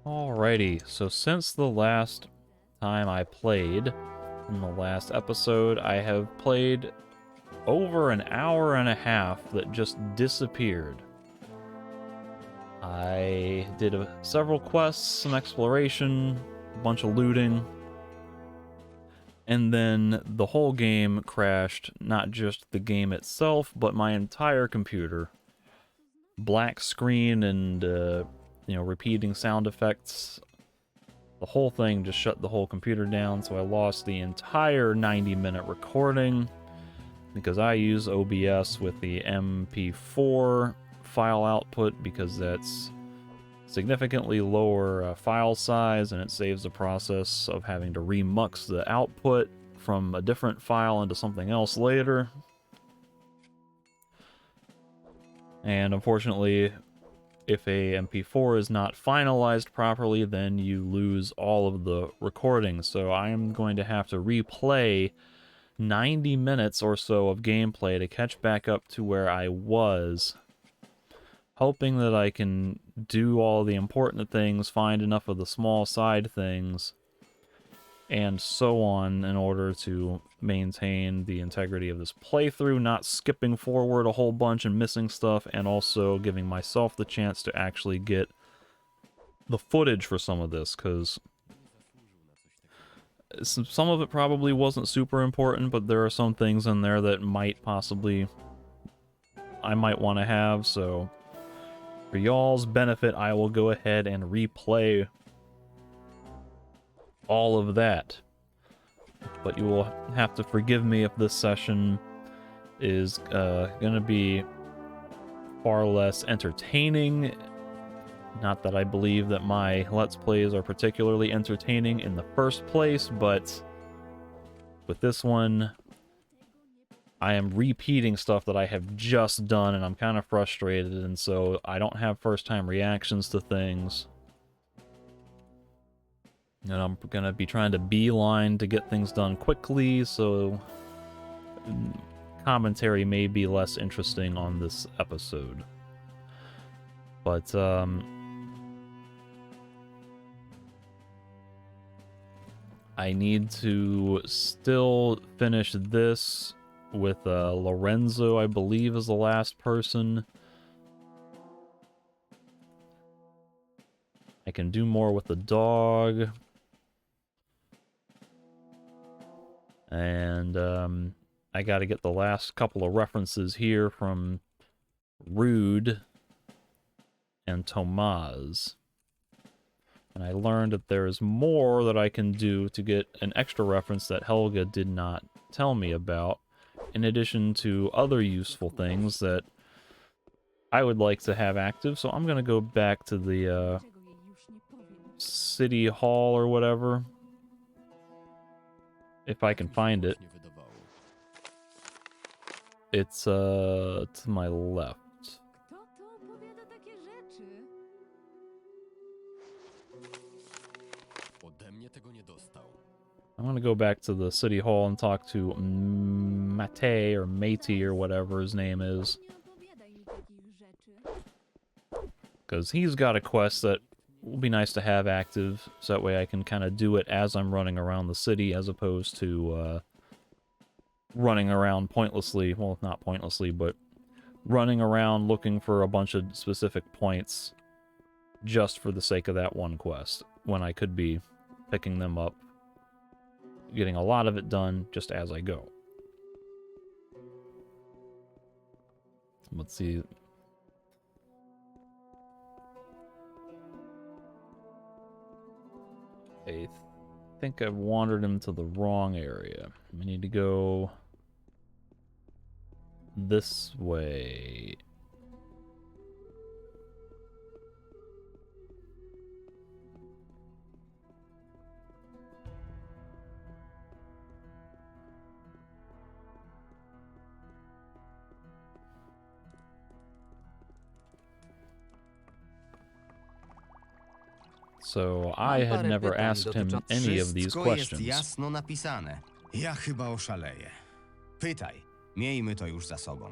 Alrighty, so since the last time I played, in the last episode, I have played over an hour and a half that just disappeared. I did several quests, some exploration, a bunch of looting, and then the whole game crashed, not just the game itself, but my entire computer. Black screen and, repeating sound effects. The whole thing just shut the whole computer down, so I lost the entire 90-minute recording because I use OBS with the MP4 file output because that's significantly lower file size, and it saves the process of having to remux the output from a different file into something else later. And unfortunately, if a MP4 is not finalized properly, then you lose all of the recording. So I am going to have to replay 90 minutes or so of gameplay to catch back up to where I was, hoping that I can do all the important things, find enough of the small side things, and so on in order to maintain the integrity of this playthrough, not skipping forward a whole bunch and missing stuff, and also giving myself the chance to actually get the footage for some of this, because some of it probably wasn't super important, but there are some things in there that I might want to have, so for y'all's benefit, I will go ahead and replay all of that. But you will have to forgive me if this session is gonna be far less entertaining. Not that I believe that my Let's Plays are particularly entertaining in the first place, but with this one, I am repeating stuff that I have just done, and I'm kind of frustrated, and so I don't have first-time reactions to things. And I'm gonna be trying to beeline to get things done quickly, so commentary may be less interesting on this episode. But, I need to still finish this with Lorenzo, I believe, is the last person. I can do more with the dog. And I got to get the last couple of references here from Rude and Tomaz. And I learned that there is more that I can do to get an extra reference that Helga did not tell me about, in addition to other useful things that I would like to have active. So I'm going to go back to the City Hall or whatever, if I can find it. It's to my left. I'm gonna go back to the City Hall and talk to Mate or Matey or whatever his name is, because he's got a quest that will be nice to have active, so that way I can kind of do it as I'm running around the city, as opposed to running around pointlessly. Well, not pointlessly, but running around looking for a bunch of specific points just for the sake of that one quest, when I could be picking them up, getting a lot of it done just as I go. Let's see. I think I've wandered into the wrong area. I need to go this way. So I had never asked him any of these questions. Jest jasno napisane. Ja chyba oszaleję. Pytaj. Miejmy to już za sobą.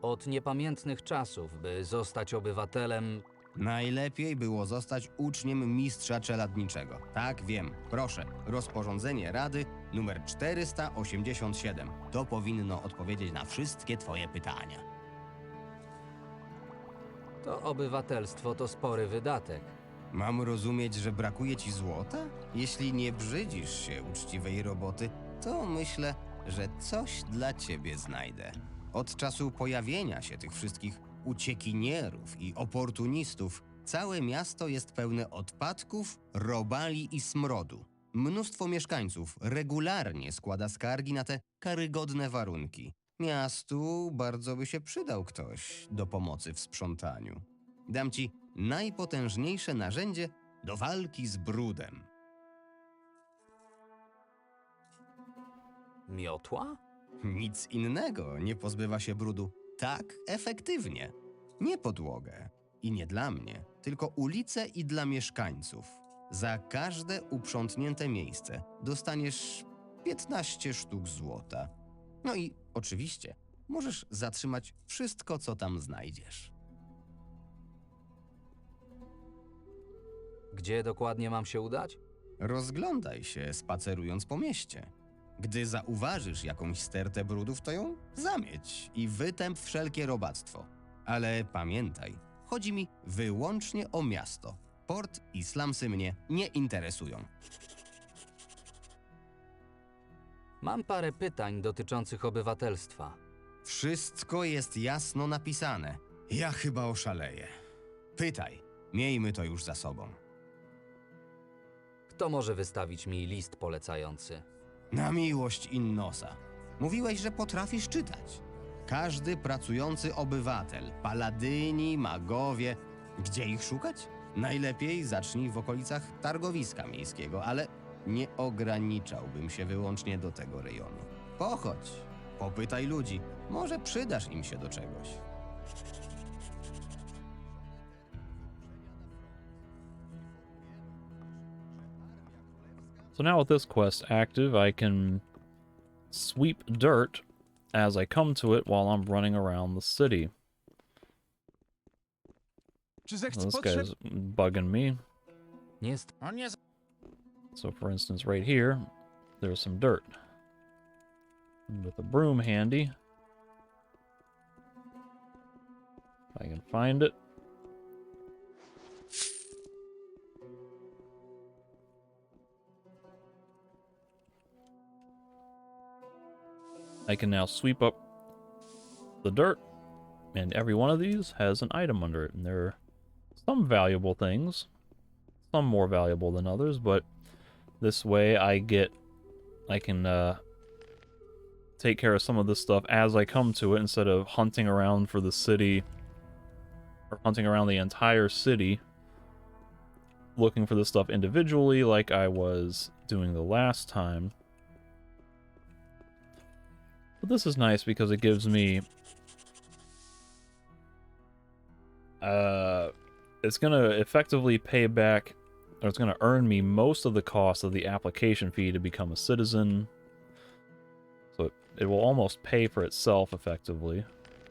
Od niepamiętnych czasów, by zostać obywatelem, Najlepiej było zostać uczniem mistrza czeladniczego. Tak, wiem. Proszę, rozporządzenie Rady numer 487. To powinno odpowiedzieć na wszystkie twoje pytania. To obywatelstwo to spory wydatek. Mam rozumieć, że brakuje ci złota? Jeśli nie brzydzisz się uczciwej roboty, to myślę, że coś dla ciebie znajdę. Od czasu pojawienia się tych wszystkich uciekinierów i oportunistów, całe miasto jest pełne odpadków, robali i smrodu. Mnóstwo mieszkańców regularnie składa skargi na te karygodne warunki. Miastu bardzo by się przydał ktoś do pomocy w sprzątaniu. Dam ci najpotężniejsze narzędzie do walki z brudem. Miotła? Nic innego nie pozbywa się brudu tak efektywnie. Nie podłogę i nie dla mnie, tylko ulice i dla mieszkańców. Za każde uprzątnięte miejsce dostaniesz 15 sztuk złota. No i oczywiście możesz zatrzymać wszystko, co tam znajdziesz. Gdzie dokładnie mam się udać? Rozglądaj się, spacerując po mieście. Gdy zauważysz jakąś stertę brudów, to ją zamieć i wytęp wszelkie robactwo. Ale pamiętaj, chodzi mi wyłącznie o miasto. Port i slumsy mnie nie interesują. Mam parę pytań dotyczących obywatelstwa. Wszystko jest jasno napisane. Ja chyba oszaleję. Pytaj, miejmy to już za sobą. Kto może wystawić mi list polecający? Na miłość Innosa. Mówiłeś, że potrafisz czytać. Każdy pracujący obywatel, paladyni, magowie. Gdzie ich szukać? Najlepiej zacznij w okolicach targowiska miejskiego, ale nie ograniczałbym się wyłącznie do tego rejonu. Pochodź, popytaj ludzi. Może przydasz im się do czegoś. So now with this quest active, I can sweep dirt as I come to it while I'm running around the city. So this guy's bugging me. So for instance, right here, there's some dirt. With a broom handy, if I can find it. I can now sweep up the dirt, and every one of these has an item under it. And there are some valuable things, some more valuable than others, but this way I can take care of some of this stuff as I come to it instead of hunting around for the city, or hunting around the entire city, looking for this stuff individually like I was doing the last time. But this is nice because it gives me... it's going to effectively pay back, or it's going to earn me most of the cost of the application fee to become a citizen. So it will almost pay for itself effectively.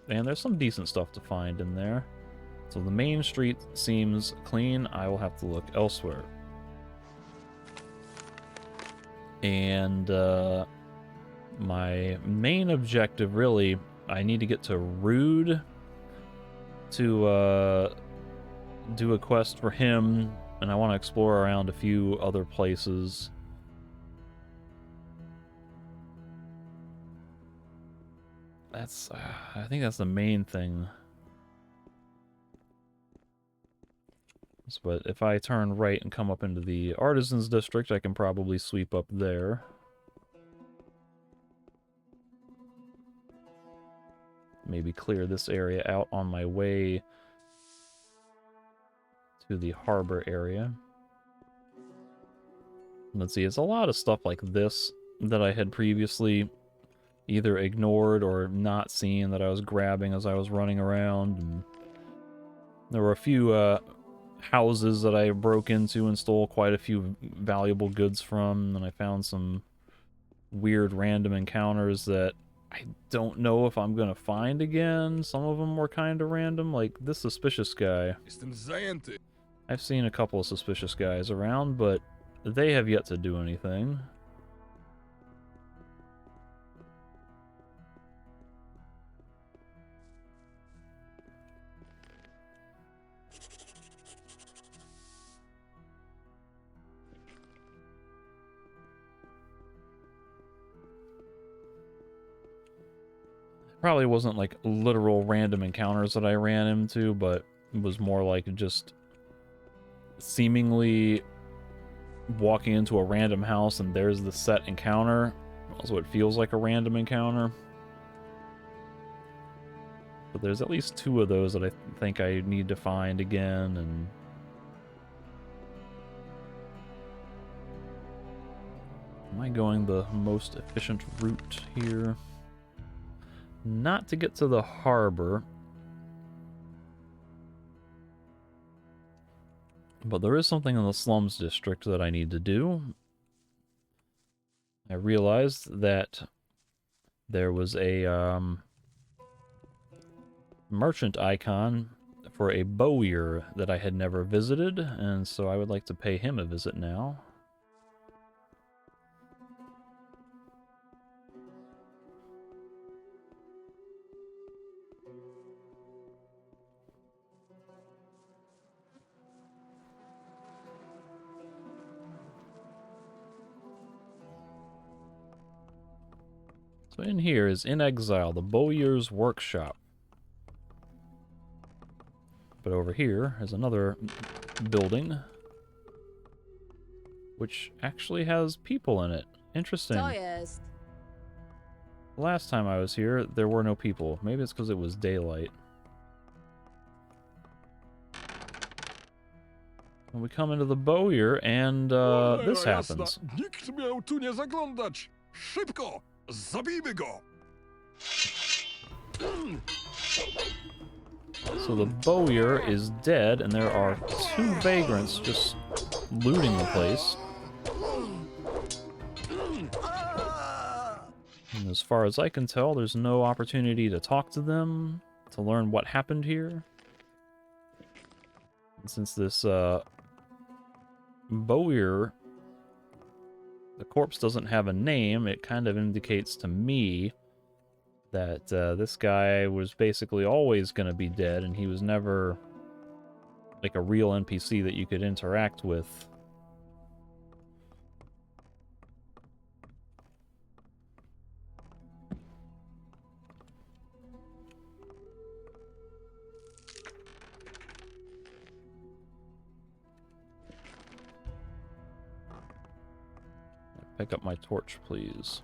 And there's some decent stuff to find in there. So the main street seems clean. I will have to look elsewhere. And my main objective, really, I need to get to Rude to do a quest for him, and I want to explore around a few other places. That's, I think that's the main thing. But if I turn right and come up into the Artisans District, I can probably sweep up there. Maybe clear this area out on my way to the harbor area. Let's see, it's a lot of stuff like this that I had previously either ignored or not seen that I was grabbing as I was running around. And there were a few houses that I broke into and stole quite a few valuable goods from, and I found some weird random encounters that I don't know if I'm gonna find again. Some of them were kind of random, like this suspicious guy. Jestem zajęty. I've seen a couple of suspicious guys around, but they have yet to do anything. Probably wasn't like literal random encounters that I ran into, but it was more like just seemingly walking into a random house and there's the set encounter. So it feels like a random encounter. But there's at least 2 of those that I think I need to find again, and am I going the most efficient route here? Not to get to the harbor, but there is something in the slums district that I need to do. I realized that there was a merchant icon for a bowyer that I had never visited, and so I would like to pay him a visit now. So in here is In Exile, the Bowyer's Workshop. But over here is another building, which actually has people in it. Interesting. To jest. Last time I was here, there were no people. Maybe it's because it was daylight. And we come into the Bowyer, and this Cholera happens. jasna, nikt miał tu nie zaglądać. Szybko! Zabijmy go! So the Bowyer is dead, and there are 2 vagrants just looting the place. And as far as I can tell, there's no opportunity to talk to them, to learn what happened here. And since this Bowyer, the corpse doesn't have a name, it kind of indicates to me that this guy was basically always going to be dead, and he was never like a real NPC that you could interact with. Pick up my torch, please.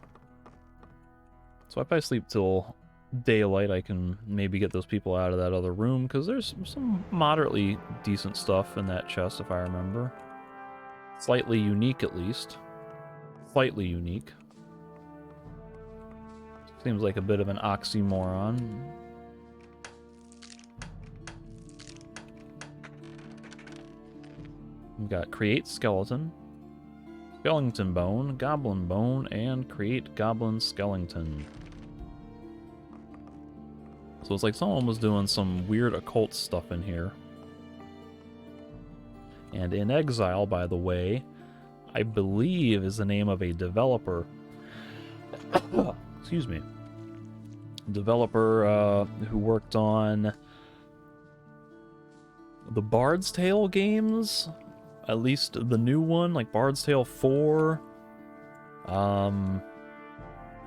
So if I sleep till daylight, I can maybe get those people out of that other room, because there's some moderately decent stuff in that chest, if I remember. Slightly unique, at least. Slightly unique. Seems like a bit of an oxymoron. We've got Create Skeleton, Skeleton Bone, Goblin Bone, and Create Goblin Skeleton. So it's like someone was doing some weird occult stuff in here. And In Exile, by the way, I believe is the name of a developer. Excuse me. Developer who worked on the Bard's Tale games. At least the new one, like Bard's Tale 4.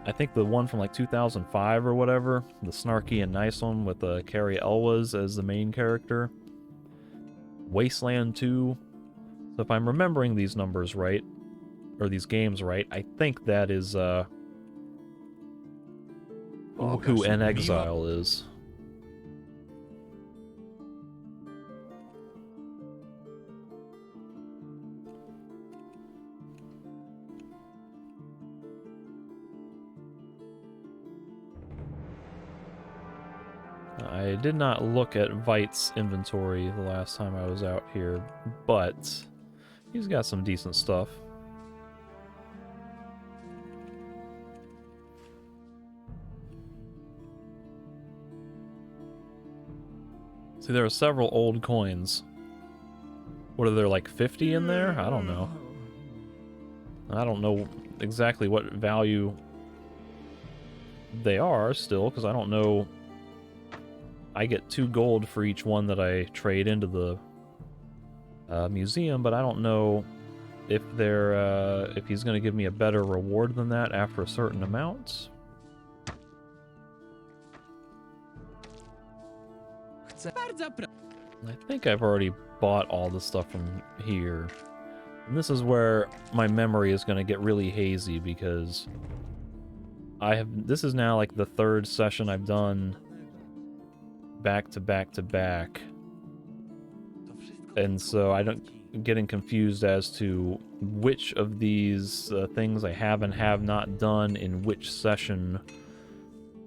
I think the one from like 2005 or whatever, the snarky and nice one with Carrie Elwes as the main character. Wasteland 2. So if I'm remembering these numbers right, or these games right, I think that is who In Exile is. I did not look at Vite's inventory the last time I was out here, but he's got some decent stuff. See, there are several old coins. What are there, like 50 in there? I don't know. I don't know exactly what value they are still, because I don't know. I get 2 gold for each one that I trade into the museum, but I don't know if they're if he's going to give me a better reward than that after a certain amount. I think I've already bought all the stuff from here. And this is where my memory is going to get really hazy, because this is now like the 3rd session I've done back to back to back. And so I'm getting confused as to which of these things I have and have not done in which session,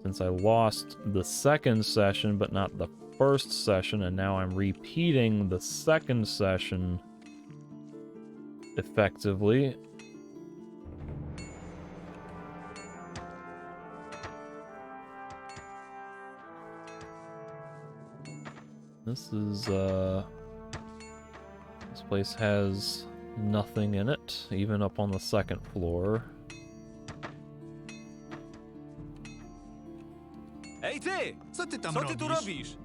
since I lost the 2nd session but not the 1st session, and now I'm repeating the 2nd session effectively. This place has nothing in it, even up on the 2nd floor. Ej ty! Co ty tam Co ty tu robisz? robisz?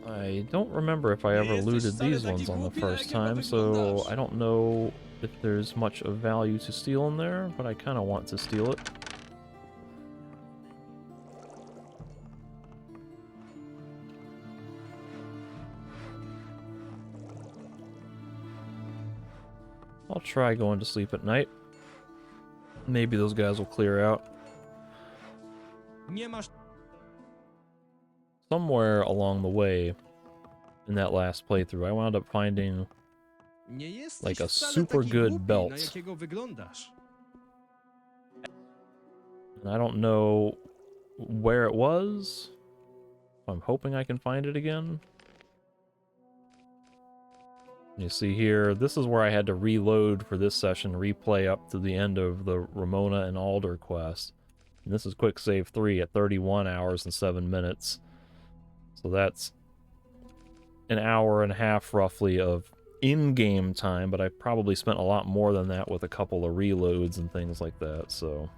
I don't remember if I ever looted these ones on the first time, so I don't know if there's much of value to steal in there, but I kind of want to steal it. I'll try going to sleep at night. Maybe those guys will clear out. Nie masz... Somewhere along the way, in that last playthrough, I wound up finding Nie jesteś like a wcale super taki good głupi, belt. na jakiego wyglądasz. And I don't know where it was. I'm hoping I can find it again. You see here, this is where I had to reload for this session, replay up to the end of the Ramona and Alder quest. And this is Quick Save 3 at 31 hours and 7 minutes. So that's an hour and a half roughly of in-game time, but I probably spent a lot more than that with a couple of reloads and things like that, so...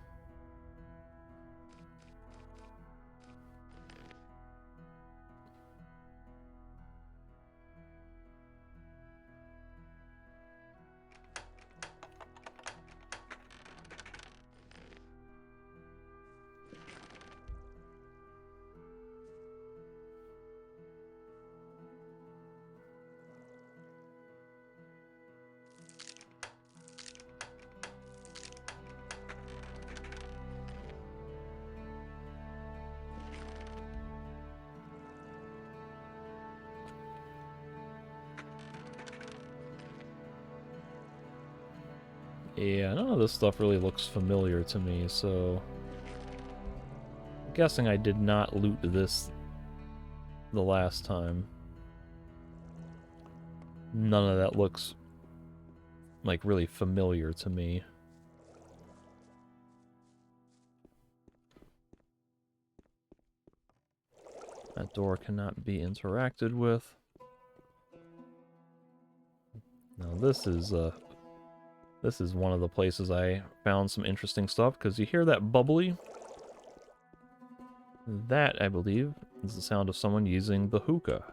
Yeah, none of this stuff really looks familiar to me, so... I'm guessing I did not loot this the last time. None of that looks, like, really familiar to me. That door cannot be interacted with. Now this is one of the places I found some interesting stuff, because you hear that bubbly? That, I believe, is the sound of someone using the hookah.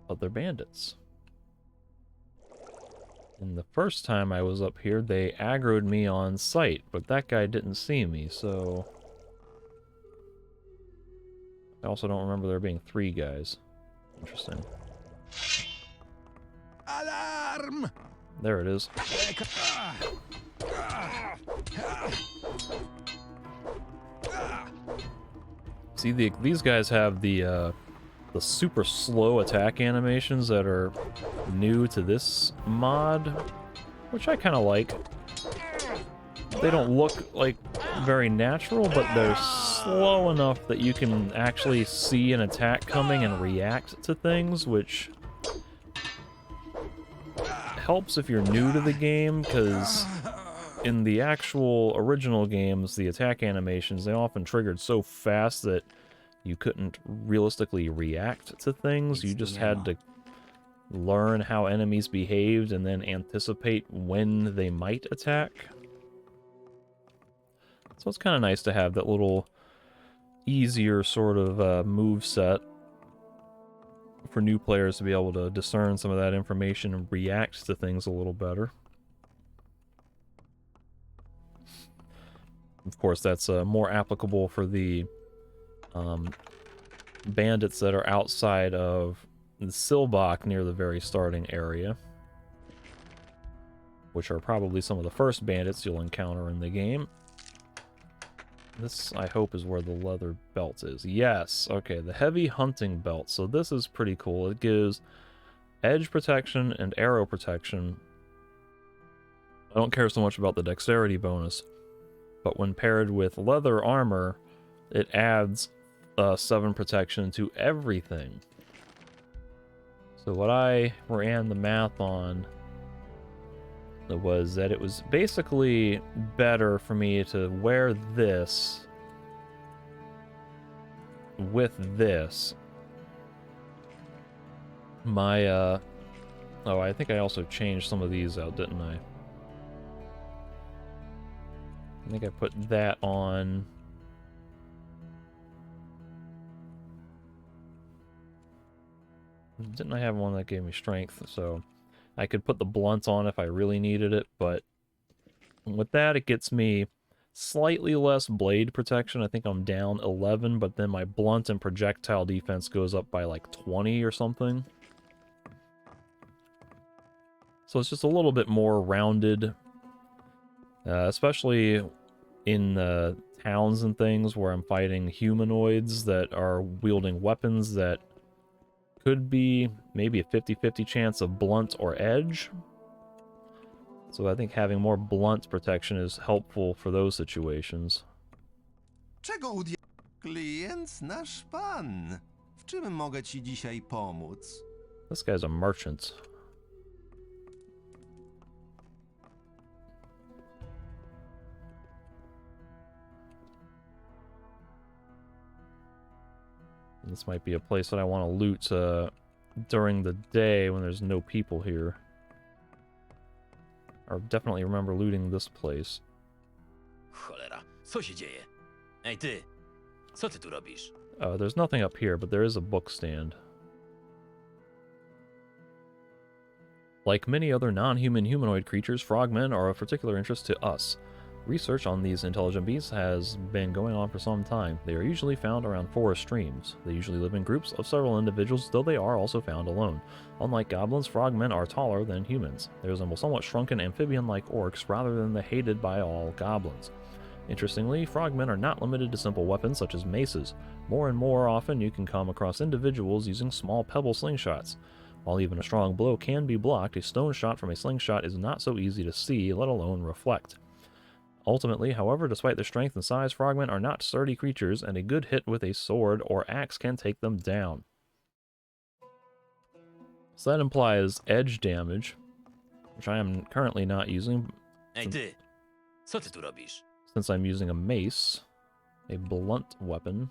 But they're bandits. And the first time I was up here, they aggroed me on sight, but that guy didn't see me, so... I also don't remember there being 3 guys. Interesting. Alarm! There it is. See, these guys have the super slow attack animations that are new to this mod, which I kind of like. They don't look like very natural, but they're slow enough that you can actually see an attack coming and react to things, which helps if you're new to the game, because in the actual original games, the attack animations, they often triggered so fast that you couldn't realistically react to things. You just had to learn how enemies behaved and then anticipate when they might attack. So it's kind of nice to have that little easier sort of move set for new players to be able to discern some of that information and react to things a little better. Of course, that's more applicable for the bandits that are outside of the Silbach near the very starting area, which are probably some of the first bandits you'll encounter in the game. This, I hope, is where the leather belt is. Yes, okay, the heavy hunting belt. So this is pretty cool. It gives edge protection and arrow protection. I don't care so much about the dexterity bonus, but when paired with leather armor, it adds 7 protection to everything. So what I ran the math on was that it was basically better for me to wear this with this. My, oh, I think I also changed some of these out, didn't I? I think I put that on. Didn't I have one that gave me strength? So I could put the blunt on if I really needed it, but with that, it gets me slightly less blade protection. I think I'm down 11, but then my blunt and projectile defense goes up by like 20 or something. So it's just a little bit more rounded, especially in towns and things where I'm fighting humanoids that are wielding weapons that could be maybe a 50-50 chance of blunt or edge. So I think having more blunt protection is helpful for those situations. Klient nasz pan. W czym mogę ci dzisiaj pomóc? This guy's a merchant. This might be a place that I want to loot during the day when there's no people here. Or definitely remember looting this place. Cholera, co się dzieje? Ej ty, co ty tu robisz? There's nothing up here, but there is a book stand. Like many other non-human humanoid creatures, frogmen are of particular interest to us. Research on these intelligent beasts has been going on for some time. They are usually found around forest streams. They usually live in groups of several individuals, though they are also found alone. Unlike goblins, frogmen are taller than humans. They resemble somewhat shrunken amphibian-like orcs rather than the hated by all goblins. Interestingly, frogmen are not limited to simple weapons such as maces. More and more often you can come across individuals using small pebble slingshots. While even a strong blow can be blocked, a stone shot from a slingshot is not so easy to see, let alone reflect. Ultimately, however, despite their strength and size, frogmen are not sturdy creatures, and a good hit with a sword or axe can take them down. So that implies edge damage, which I am currently not using. Ej ty, co ty tu robisz? Since I'm using a mace, a blunt weapon.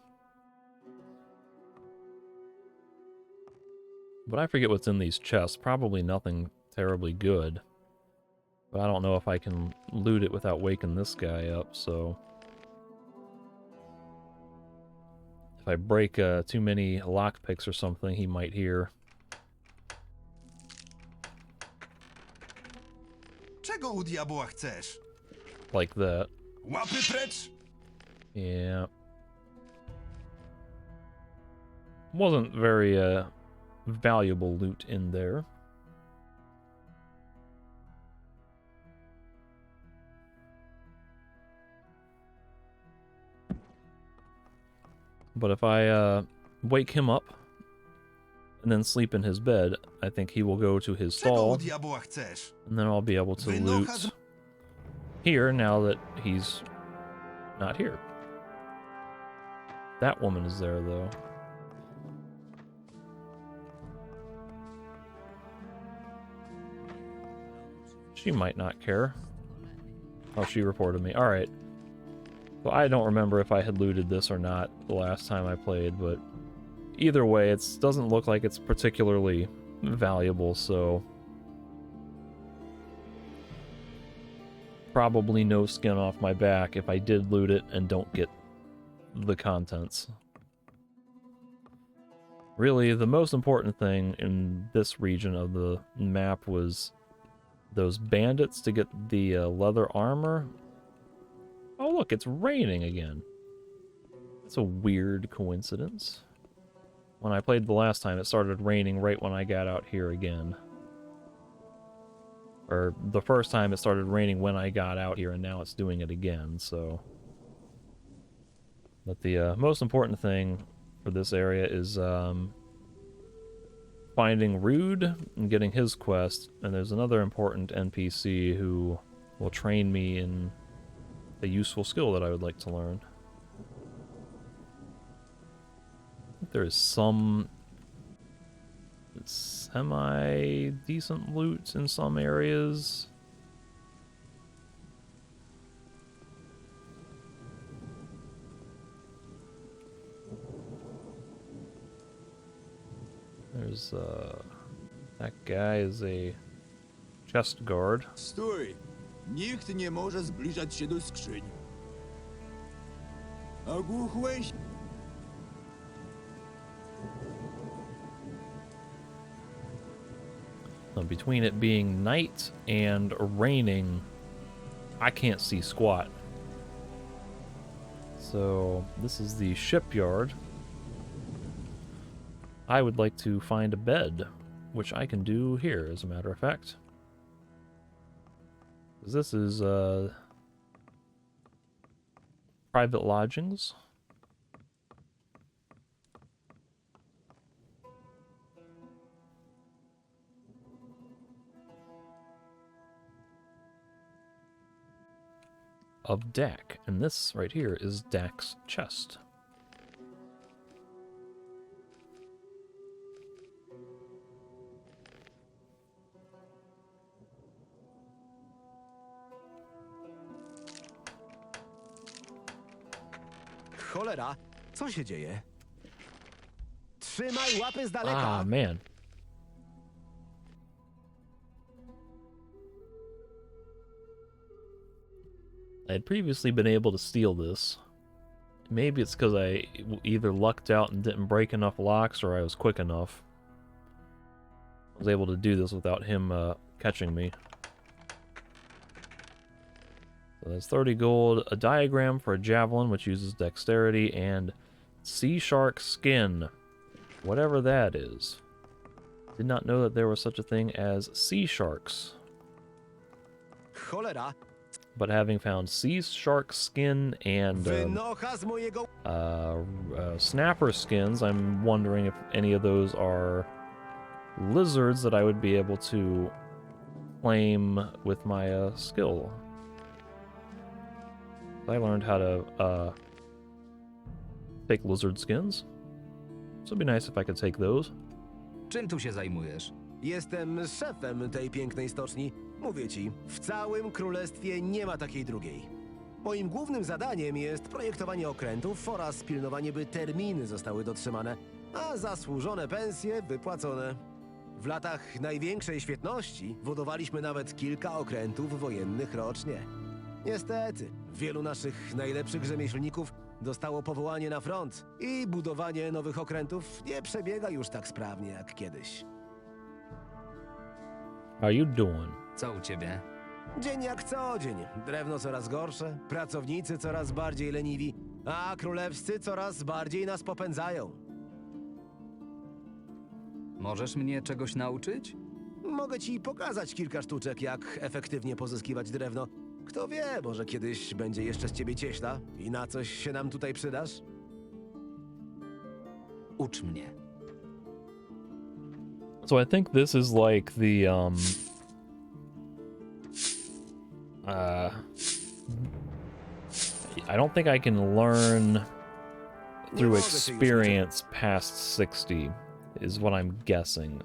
But I forget what's in these chests. Probably nothing terribly good. But I don't know if I can loot it without waking this guy up, so... If I break too many lockpicks or something, he might hear. Czego u diabła chcesz? Like that. Łapy precz! Yeah. Wasn't very valuable loot in there. But if I wake him up and then sleep in his bed, I think he will go to his Czego u stall, diabła chcesz? and then I'll be able to loot here now that he's not here. That woman is there, though. She might not care. Oh, she reported me. Alright. So I don't remember if I had looted this or not the last time I played, but either way, it doesn't look like it's particularly valuable, so probably no skin off my back if I did loot it and don't get the contents. Really, the most important thing in this region of the map was those bandits to get the leather armor. Oh look, it's raining again. It's a weird coincidence. When I played the last time, it started raining right when I got out here again. Or the first time it started raining when I got out here, and now it's doing it again, so... But the most important thing for this area is finding Rude and getting his quest, and there's another important NPC who will train me in a useful skill that I would like to learn. I think there is some semi-decent loot in some areas. There's, that guy is a chest guard. Stój! Nikt nie może zbliżać się do skrzyń. Ogłuchłeś? So between it being night and raining, I can't see squat. So this is the shipyard. I would like to find a bed, which I can do here, as a matter of fact. This is private lodgings. Of Dak, and this right here is Dak's chest. Cholera, co się dzieje? Trzymaj łapy z daleka! Ah, man. I had previously been able to steal this. Maybe it's because I either lucked out and didn't break enough locks, or I was quick enough. I was able to do this without him catching me. So that's 30 gold, a diagram for a javelin, which uses dexterity, and sea shark skin. Whatever that is. Did not know that there was such a thing as sea sharks. Cholera! But having found sea shark skin and snapper skins, I'm wondering if any of those are lizards that I would be able to claim with my skill. I learned how to take lizard skins, so it'd be nice if I could take those. Czym tu się zajmujesz? Jestem szefem tej pięknej stoczni. Mówię ci, w całym królestwie nie ma takiej drugiej. Moim głównym zadaniem jest projektowanie okrętów oraz pilnowanie, by terminy zostały dotrzymane, a zasłużone pensje wypłacone. W latach największej świetności budowaliśmy nawet kilka okrętów wojennych rocznie. Niestety, wielu naszych najlepszych rzemieślników dostało powołanie na front i budowanie nowych okrętów nie przebiega już tak sprawnie jak kiedyś. How you doing? Co u ciebie? Dzień jak co dzień. Drewno coraz gorsze, pracownicy coraz bardziej leniwi, a królewscy coraz bardziej nas popędzają. Możesz mnie czegoś nauczyć? Mogę ci pokazać kilka sztuczek, jak efektywnie pozyskiwać drewno. Kto wie, może kiedyś będzie jeszcze z ciebie cieśla i na coś się nam tutaj przydasz? Ucz mnie. So I think this is like the I don't think I can learn through experience past 60 is what I'm guessing.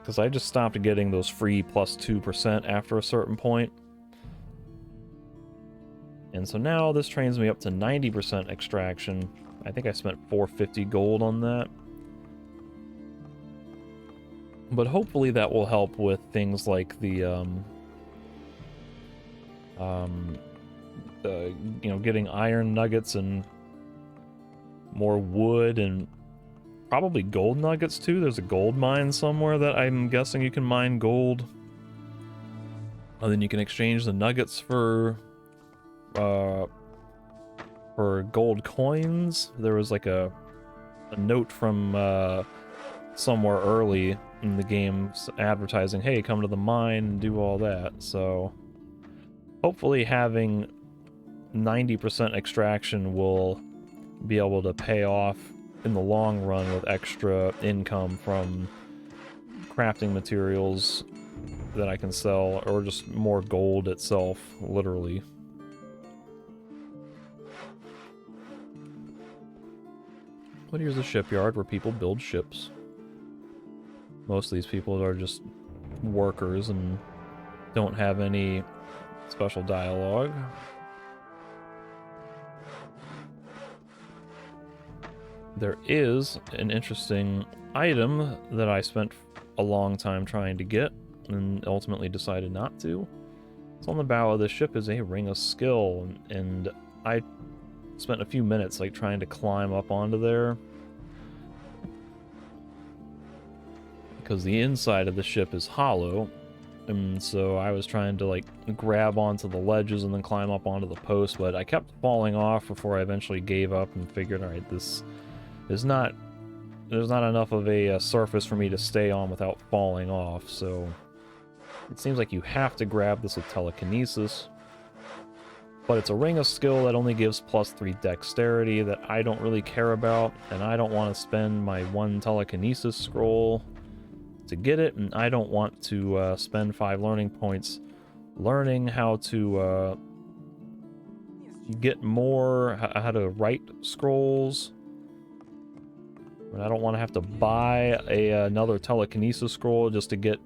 because I just stopped getting those free plus 2% after a certain point. And so now this trains me up to 90% extraction. I think I spent 450 gold on that. But hopefully that will help with things like the, you know, getting iron nuggets and more wood and probably gold nuggets too. There's a gold mine somewhere that I'm guessing you can mine gold. And then you can exchange the nuggets for gold coins. There was like a note from somewhere early in the game advertising, hey, come to the mine and do all that. So hopefully having 90% extraction will be able to pay off in the long run with extra income from crafting materials that I can sell, or just more gold itself, literally. But here's a shipyard where people build ships. Most of these people are just workers and don't have any special dialogue. There is an interesting item that I spent a long time trying to get and ultimately decided not to. It's on the bow of the ship is a ring of skill, and I spent a few minutes like trying to climb up onto there because the inside of the ship is hollow, and so I was trying to like grab onto the ledges and then climb up onto the post, but I kept falling off before I eventually gave up and figured, all right, this is not, there's not enough of a surface for me to stay on without falling off, so it seems like you have to grab this with telekinesis. But it's a ring of skill that only gives +3 dexterity that I don't really care about, and I don't want to spend my 1 telekinesis scroll to get it, and I don't want to spend 5 learning points learning how to get more, how to write scrolls. And I don't want to have to buy another telekinesis scroll just to get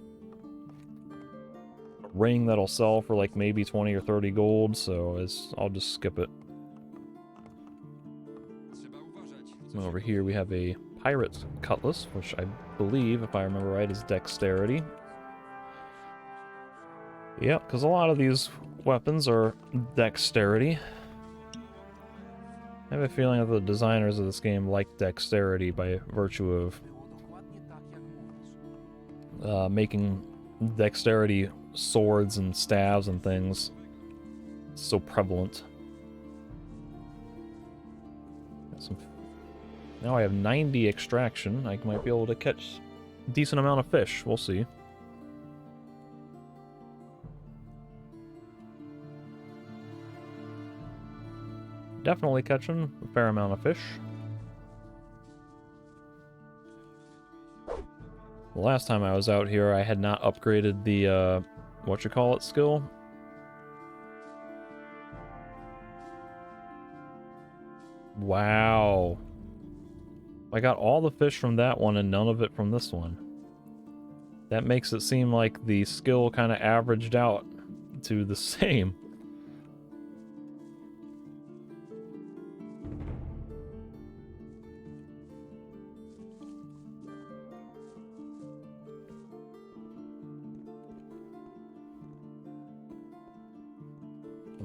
a ring that'll sell for like maybe 20 or 30 gold, so I'll just skip it. Over here we have a pirate cutlass, which I believe, if I remember right, is dexterity. Yep, because a lot of these weapons are dexterity. I have a feeling that the designers of this game like dexterity by virtue of making dexterity swords and staves and things so prevalent. Now I have 90 extraction. I might be able to catch a decent amount of fish. We'll see. Definitely catching a fair amount of fish. The last time I was out here, I had not upgraded the, whatchamacallit skill. Wow. I got all the fish from that one and none of it from this one. That makes it seem like the skill kind of averaged out to the same.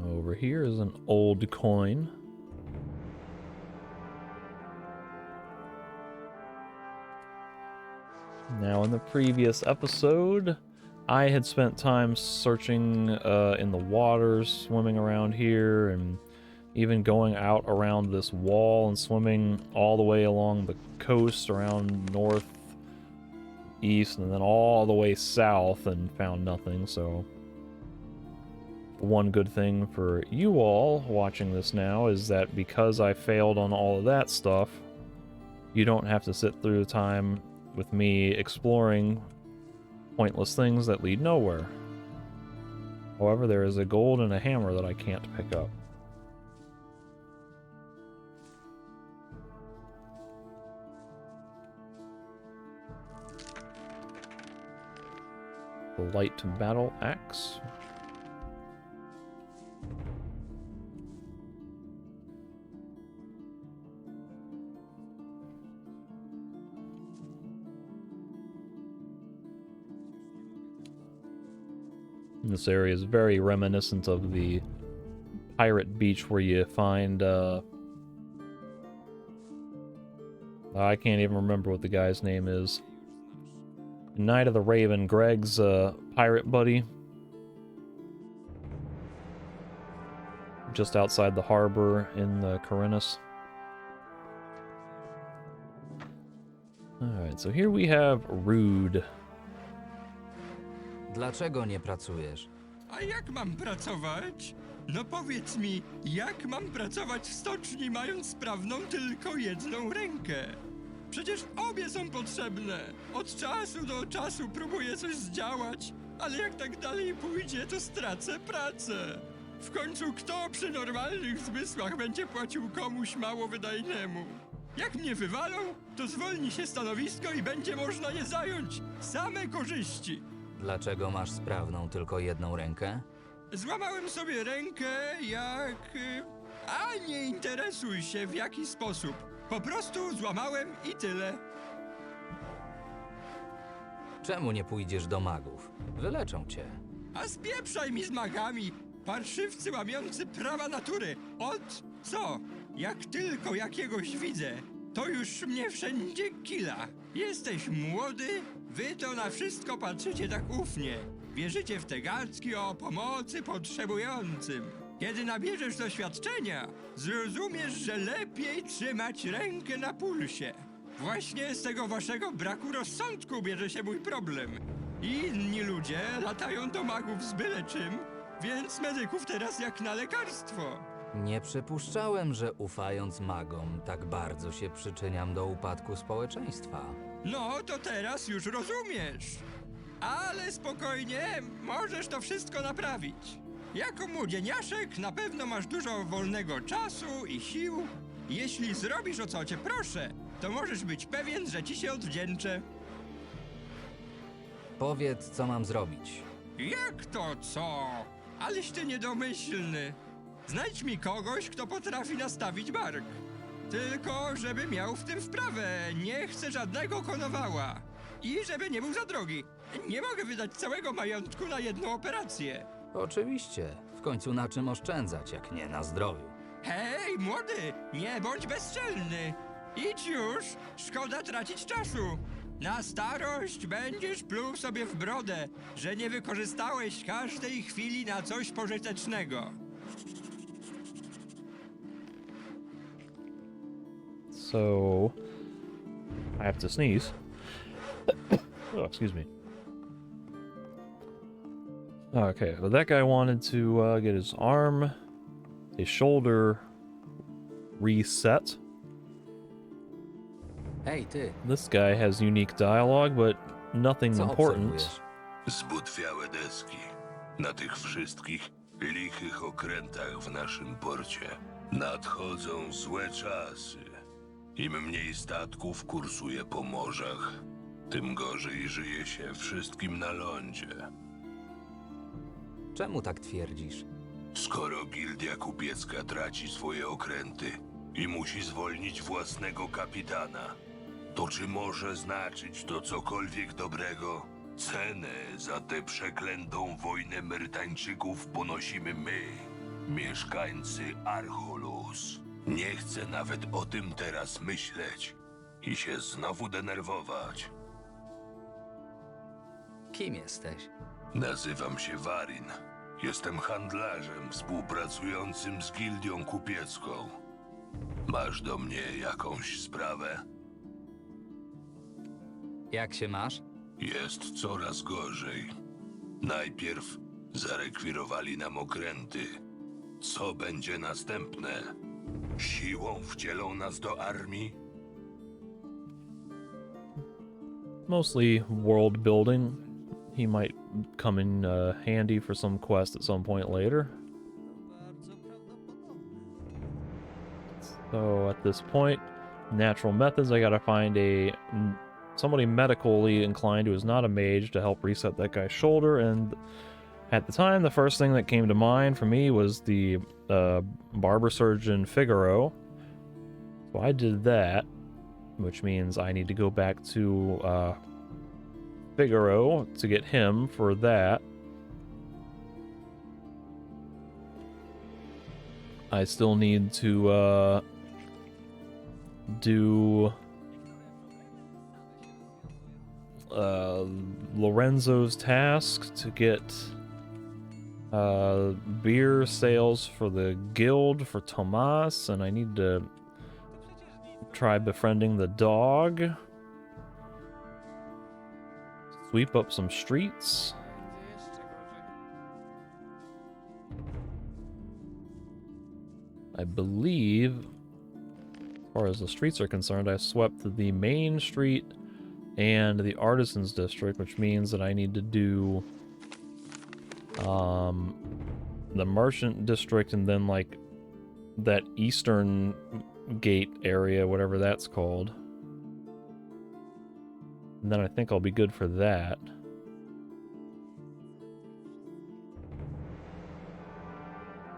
Over here is an old coin. Now, in the previous episode, I had spent time searching in the waters, swimming around here, and even going out around this wall and swimming all the way along the coast around north, east, and then all the way south, and found nothing. So one good thing for you all watching this now is that because I failed on all of that stuff, you don't have to sit through the time with me exploring pointless things that lead nowhere. However, there is a gold and a hammer that I can't pick up. The light battle axe. This area is very reminiscent of the pirate beach where you find, I can't even remember what the guy's name is. Knight of the Raven, Greg's pirate buddy. Just outside the harbor in the Chronicles. Alright, so here we have Rude. Dlaczego nie pracujesz? A jak mam pracować? No powiedz mi, jak mam pracować w stoczni, mając sprawną tylko jedną rękę? Przecież obie są potrzebne. Od czasu do czasu próbuję coś zdziałać, ale jak tak dalej pójdzie, to stracę pracę. W końcu kto przy normalnych zmysłach będzie płacił komuś mało wydajnemu? Jak mnie wywalą, to zwolni się stanowisko i będzie można je zająć. Same korzyści. Dlaczego masz sprawną tylko jedną rękę? Złamałem sobie rękę jak... A nie interesuj się w jaki sposób. Po prostu złamałem i tyle. Czemu nie pójdziesz do magów? Wyleczą cię. A spieprzaj mi z magami, parszywcy łamiący prawa natury. Od co? Jak tylko jakiegoś widzę, to już mnie wszędzie kila. Jesteś młody, wy to na wszystko patrzycie tak ufnie. Wierzycie w te gadki o pomocy potrzebującym. Kiedy nabierzesz doświadczenia, zrozumiesz, że lepiej trzymać rękę na pulsie. Właśnie z tego waszego braku rozsądku bierze się mój problem. Inni ludzie latają do magów z byle czym, więc medyków teraz jak na lekarstwo. Nie przypuszczałem, że ufając magom, tak bardzo się przyczyniam do upadku społeczeństwa. No, to teraz już rozumiesz. Ale spokojnie, możesz to wszystko naprawić. Jako młodzieniaszek na pewno masz dużo wolnego czasu i sił. Jeśli zrobisz, o co cię proszę, to możesz być pewien, że ci się odwdzięczę. Powiedz, co mam zrobić. Jak to co? Aleś ty niedomyślny. Znajdź mi kogoś, kto potrafi nastawić bark. Tylko, żeby miał w tym wprawę. Nie chcę żadnego konowała. I żeby nie był za drogi. Nie mogę wydać całego majątku na jedną operację. Oczywiście. W końcu na czym oszczędzać, jak nie na zdrowiu? Hej, młody, nie bądź bezczelny. Idź już, szkoda tracić czasu. Na starość będziesz pluł sobie w brodę, że nie wykorzystałeś każdej chwili na coś pożytecznego. So, I have to sneeze. Oh, excuse me. Okay, but that guy wanted to get his arm, his shoulder reset. Hej, ty, This guy has unique dialogue, but nothing co important. obserwujesz? Zbutwiałe deski. Na tych wszystkich lichych okrętach w naszym porcie nadchodzą złe czasy. Im mniej statków kursuje po morzach, tym gorzej żyje się wszystkim na lądzie. Czemu tak twierdzisz? Skoro gildia kupiecka traci swoje okręty i musi zwolnić własnego kapitana, to czy może znaczyć to cokolwiek dobrego? Cenę za tę przeklętą wojnę Myrtańczyków ponosimy my, mieszkańcy Archolos. Nie chcę nawet o tym teraz myśleć i się znowu denerwować. Kim jesteś? Nazywam się Warin. Jestem handlarzem współpracującym z gildią kupiecką. Masz do mnie jakąś sprawę? Jak się masz? Jest coraz gorzej. Najpierw zarekwirowali nam okręty. Co będzie następne? Siłą wcielą nas do armii? Mostly world building. He might come in handy for some quest at some point later. So at this point, natural methods, I gotta find a somebody medically inclined who is not a mage to help reset that guy's shoulder, and at the time, the first thing that came to mind for me was the barber surgeon Figaro. So I did that, which means I need to go back to Figaro to get him for that. I still need to do Lorenzo's task to get beer sales for the guild for Tomas, and I need to try befriending the dog. Sweep up some streets. I believe, as far as the streets are concerned, I swept the main street and the Artisans District, which means that I need to do the Merchant District and then like that Eastern Gate area, whatever that's called. And then I think I'll be good for that.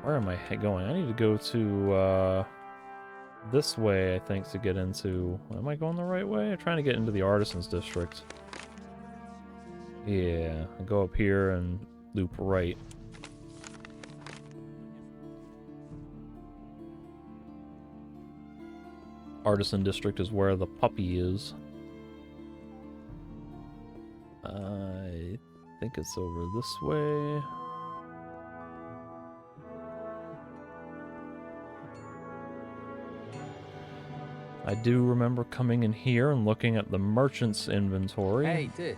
Where am I going? I need to go to this way, I think, to get into... Am I going the right way? I'm trying to get into the Artisans District. Yeah, I go up here and loop right. Artisan District is where the puppy is. I think it's over this way. I do remember coming in here and looking at the merchant's inventory. Hey, ty.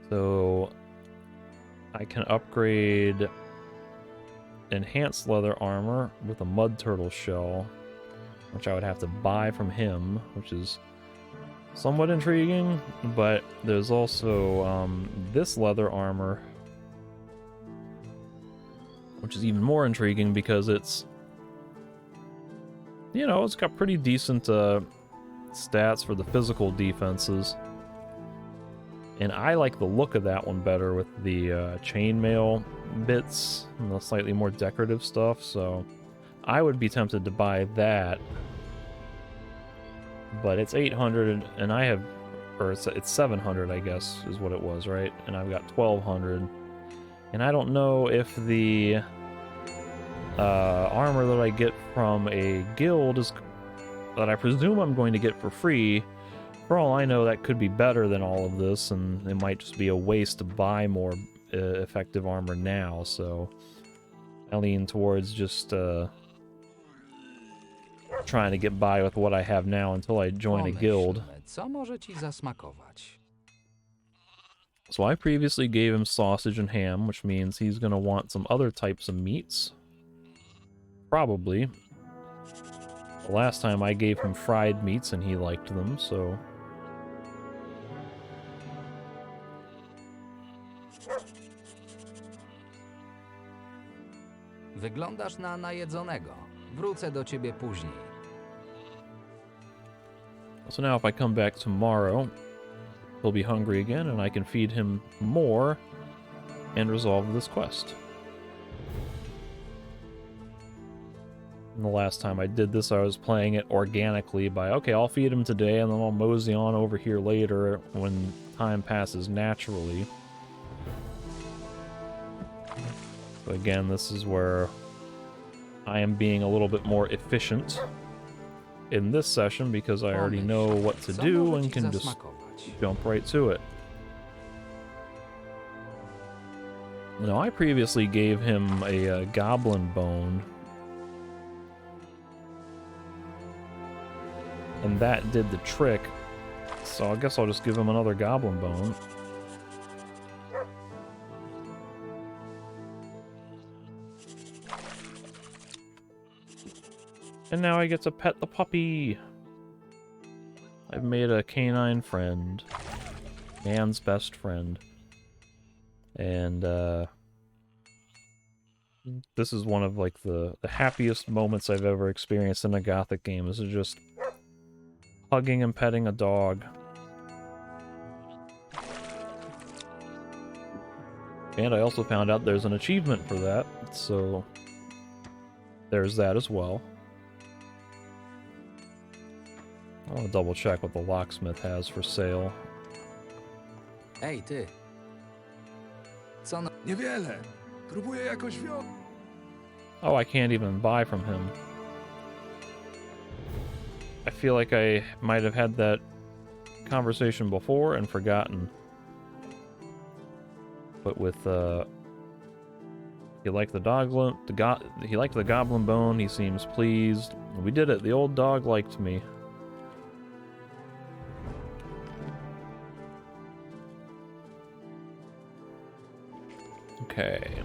So I can upgrade enhanced leather armor with a mud turtle shell, which I would have to buy from him, which is somewhat intriguing. But there's also this leather armor, which is even more intriguing because it's, you know, it's got pretty decent stats for the physical defenses. And I like the look of that one better with the chainmail bits and the slightly more decorative stuff, so I would be tempted to buy that. But it's 800 and I have, or it's 700 I guess is what it was, right? And I've got 1200. And I don't know if the armor that I get from a guild is that I presume I'm going to get for free. For all I know, that could be better than all of this, and it might just be a waste to buy more effective armor now, so I lean towards just trying to get by with what I have now until I join a guild. Co może ci zasmakować? So I previously gave him sausage and ham, which means he's going to want some other types of meats. Probably. The last time I gave him fried meats and he liked them, so... Wyglądasz na najedzonego. Wrócę do ciebie później. So now if I come back tomorrow, he'll be hungry again and I can feed him more and resolve this quest. And the last time I did this, I was playing it organically by, okay, I'll feed him today and then I'll mosey on over here later when time passes naturally. So again, this is where I am being a little bit more efficient in this session because I already know what to do and can just jump right to it. Now, I previously gave him a goblin bone, and that did the trick, so I guess I'll just give him another goblin bone. And now I get to pet the puppy. I've made a canine friend. Man's best friend. And, this is one of, like, the happiest moments I've ever experienced in a Gothic game. This is just hugging and petting a dog. And I also found out there's an achievement for that, so there's that as well. I want to double check what the locksmith has for sale. Ej, ty. Co na... Niewiele. Próbuję jakoś Oh, I can't even buy from him. I feel like I might have had that conversation before and forgotten. But with he liked the he liked the goblin bone. He seems pleased. We did it. The old dog liked me. Okay.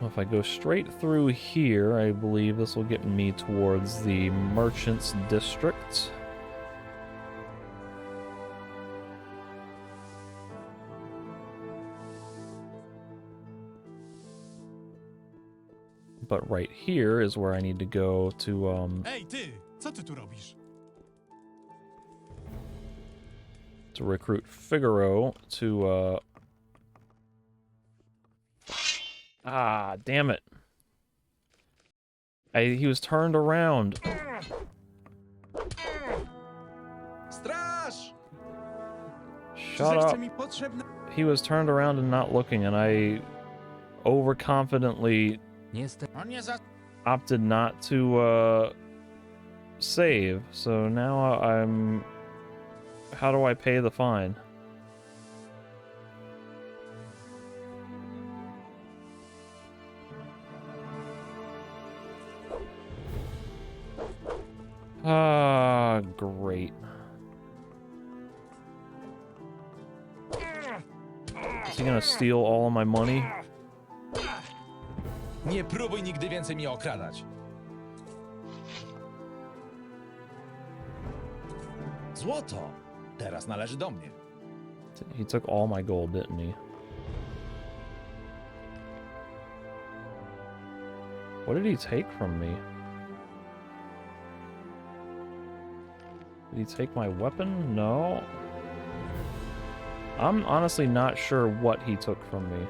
Well, if I go straight through here, I believe this will get me towards the Merchants District. But right here is where I need to go to, Ej, ty! Co ty tu robisz? to recruit Figaro to, Ah, damn it. He was turned around. Straż! Shut up. He was turned around and not looking, and I overconfidently opted not to save. So now I'm... How do I pay the fine? Ah, great. Is he gonna steal all of my money? Nie próbuj nigdy więcej mnie okradać. Złoto teraz należy do mnie. He took all my gold, didn't he? What did he take from me? Did he take my weapon? No. I'm honestly not sure what he took from me.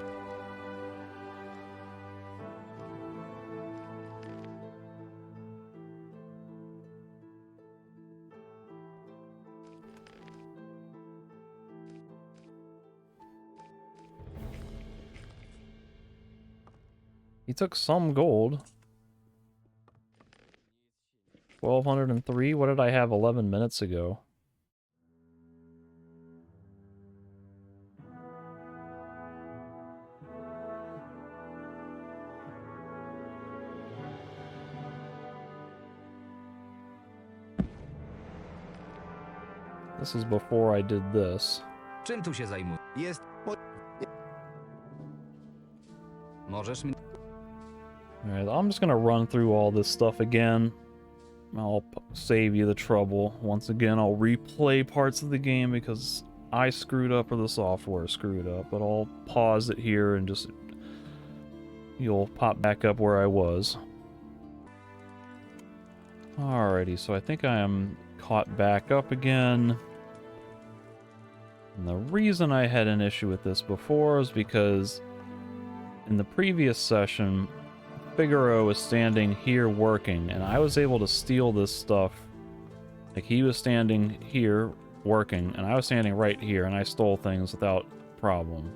He took some gold. 1203? What did I have 11 minutes ago? This is before I did this. Czym tu się zajmuję? Jest... Możesz mnie... Alright, I'm just gonna run through all this stuff again. I'll save you the trouble. Once again, I'll replay parts of the game because I screwed up or the software screwed up. But I'll pause it here and just... You'll pop back up where I was. Alrighty, so I think I am caught back up again. And the reason I had an issue with this before is because in the previous session, Figaro was standing here working, and I was able to steal this stuff. Like, he was standing here working, and I was standing right here, and I stole things without problem.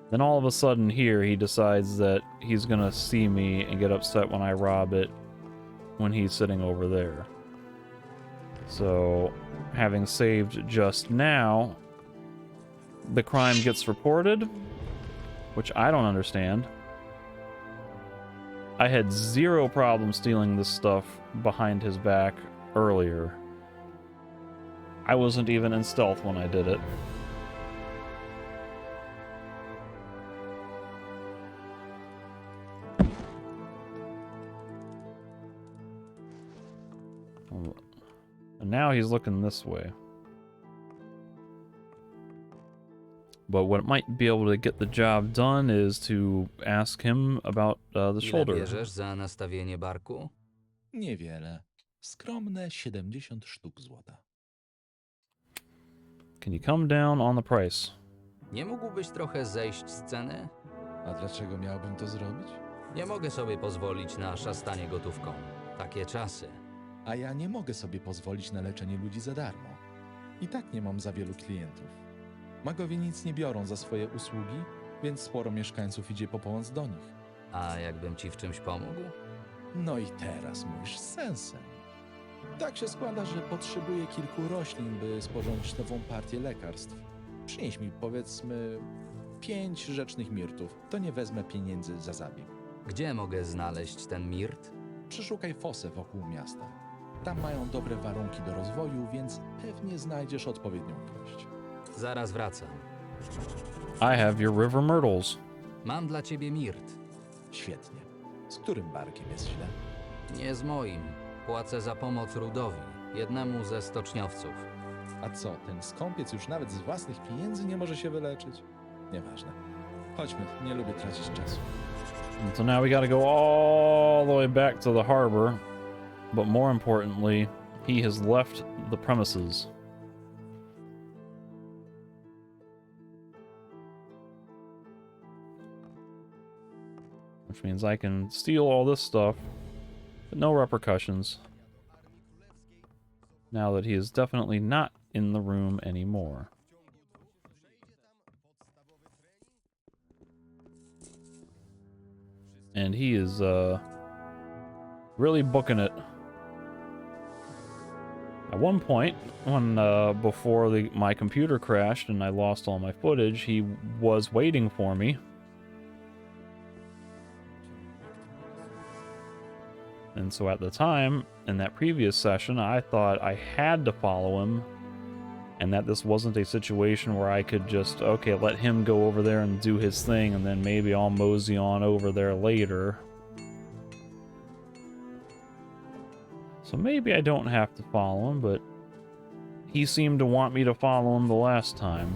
Then all of a sudden here, he decides that he's gonna see me and get upset when I rob it when he's sitting over there. So, having saved just now, the crime gets reported, which I don't understand. I had zero problem stealing this stuff behind his back earlier. I wasn't even in stealth when I did it. And now he's looking this way. But what might be able to get the job done is to ask him about the Ile shoulder. bierzesz za nastawienie barku? Niewiele. Skromne 70 sztuk złota. Can you come down on the price? Nie mógłbyś trochę zejść z ceny? A dlaczego miałbym to zrobić? Nie mogę sobie pozwolić na szastanie gotówką. Takie czasy. A ja nie mogę sobie pozwolić na leczenie ludzi za darmo. I tak nie mam za wielu klientów. Magowie nic nie biorą za swoje usługi, więc sporo mieszkańców idzie po pomoc do nich. A jakbym ci w czymś pomógł? No i teraz mówisz z sensem. Tak się składa, że potrzebuję kilku roślin, by sporządzić nową partię lekarstw. Przynieś mi, powiedzmy, 5 rzecznych mirtów. To nie wezmę pieniędzy za zabieg. Gdzie mogę znaleźć ten mirt? Przeszukaj fosę wokół miasta. Tam mają dobre warunki do rozwoju, więc pewnie znajdziesz odpowiednią ilość. Zaraz wracam. I have your river myrtles. Mam dla ciebie mirt. Świetnie. Z którym barkiem jest źle? Nie z moim. Płacę za pomoc Rudowi, jednemu ze stoczniowców. A co, ten skąpiec już nawet z własnych pieniędzy nie może się wyleczyć? Nieważne. Chodźmy, nie lubię tracić czasu. And so now we gotta go all the way back to the harbor. But more importantly, he has left the premises. Which means I can steal all this stuff, but no repercussions. Now that he is definitely not in the room anymore. And he is, really booking it. At one point, when before my computer crashed and I lost all my footage, he was waiting for me. And so at the time, in that previous session, I thought I had to follow him, and that this wasn't a situation where I could just, okay, let him go over there and do his thing, and then maybe I'll mosey on over there later. So maybe I don't have to follow him, but he seemed to want me to follow him the last time.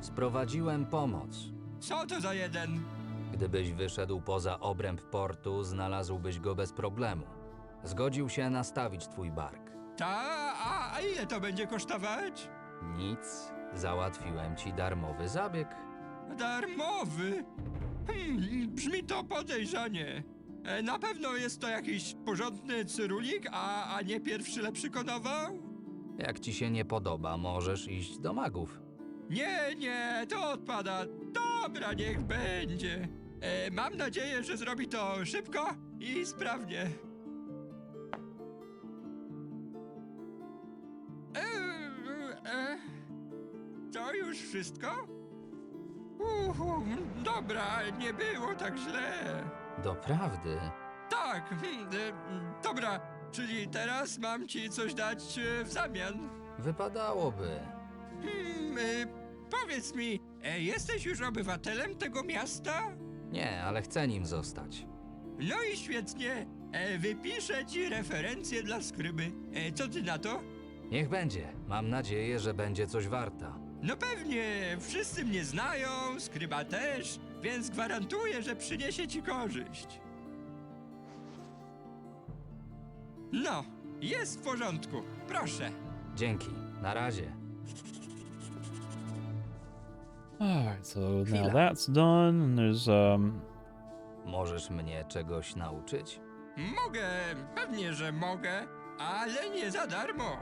Sprowadziłem pomoc. Co to za jeden? Gdybyś wyszedł poza obręb portu, znalazłbyś go bez problemu. Zgodził się nastawić twój bark. A ile to będzie kosztować? Nic. Załatwiłem ci darmowy zabieg. Darmowy? Brzmi to podejrzanie. Na pewno jest to jakiś porządny cyrulik, a nie pierwszy lepszy konował? Jak ci się nie podoba, możesz iść do magów. Nie, to odpada. Dobra, niech będzie. Mam nadzieję, że zrobi to szybko i sprawnie. To już wszystko? Dobra, nie było tak źle. Doprawdy? Tak, dobra, czyli teraz mam ci coś dać w zamian. Wypadałoby. Powiedz mi, jesteś już obywatelem tego miasta? Nie, ale chcę nim zostać. No i świetnie. Wypiszę ci referencję dla skryby. Co ty na to? Niech będzie. Mam nadzieję, że będzie coś warta. No pewnie, wszyscy mnie znają, skryba też, więc gwarantuję, że przyniesie ci korzyść. No, jest w porządku. Proszę. Dzięki. Na razie. Alright, so now Chwila. that's done, and there's, Możesz mnie czegoś nauczyć? Mogę, pewnie, że mogę, ale nie za darmo.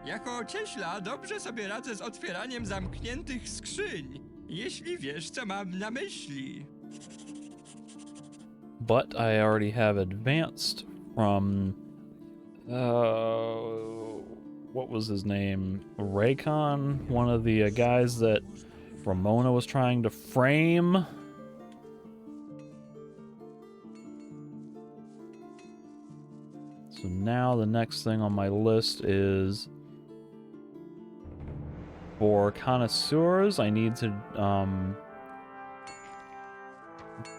Jako cieśla dobrze sobie radzę z otwieraniem zamkniętych skrzyń, jeśli wiesz, co mam na myśli. but I already have advanced from, what was his name? Raycon, one of the guys that Ramona was trying to frame. So now the next thing on my list is for connoisseurs. I need to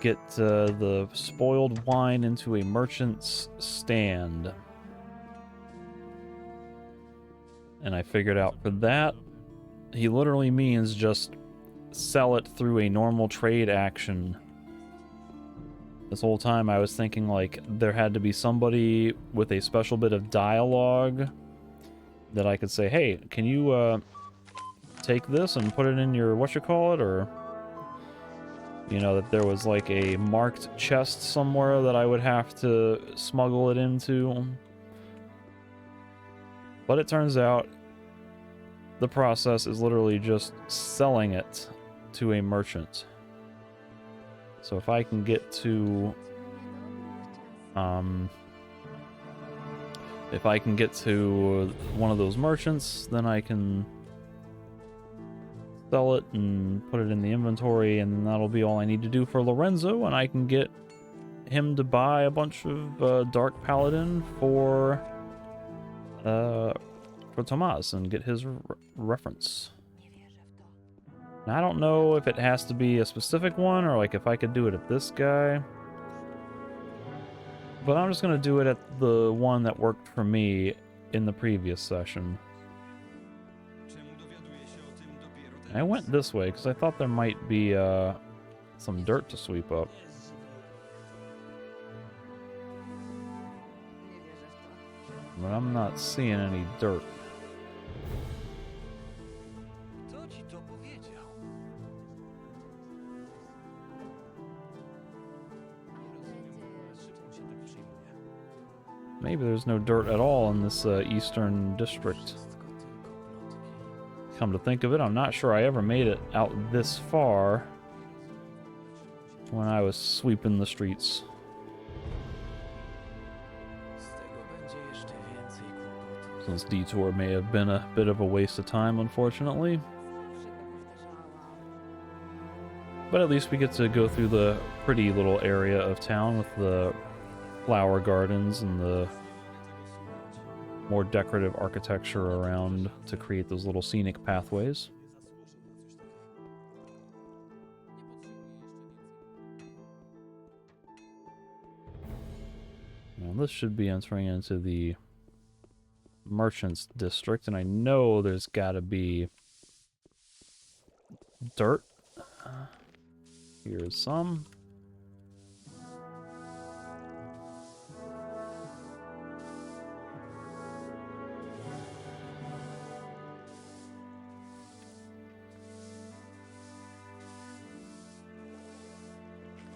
get the spoiled wine into a merchant's stand. And I figured out for that, he literally means just sell it through a normal trade action. This whole time I was thinking like there had to be somebody with a special bit of dialogue that I could say, hey, can you take this and put it in your whatchamacallit, or you know, that there was like a marked chest somewhere that I would have to smuggle it into. But it turns out the process is literally just selling it to a merchant. So if I can get to one of those merchants, then I can sell it and put it in the inventory, and that'll be all I need to do for Lorenzo, and I can get him to buy a bunch of Dark Paladin for Tomas and get his reference. Now, I don't know if it has to be a specific one, or like if I could do it at this guy. But I'm just going to do it at the one that worked for me in the previous session. I went this way because I thought there might be some dirt to sweep up. But I'm not seeing any dirt. Maybe there's no dirt at all in this eastern district. Come to think of it, I'm not sure I ever made it out this far when I was sweeping the streets. So this detour may have been a bit of a waste of time, unfortunately. But at least we get to go through the pretty little area of town with the flower gardens and the more decorative architecture around to create those little scenic pathways. Now this should be entering into the Merchants District, and I know there's gotta be dirt. Here's some.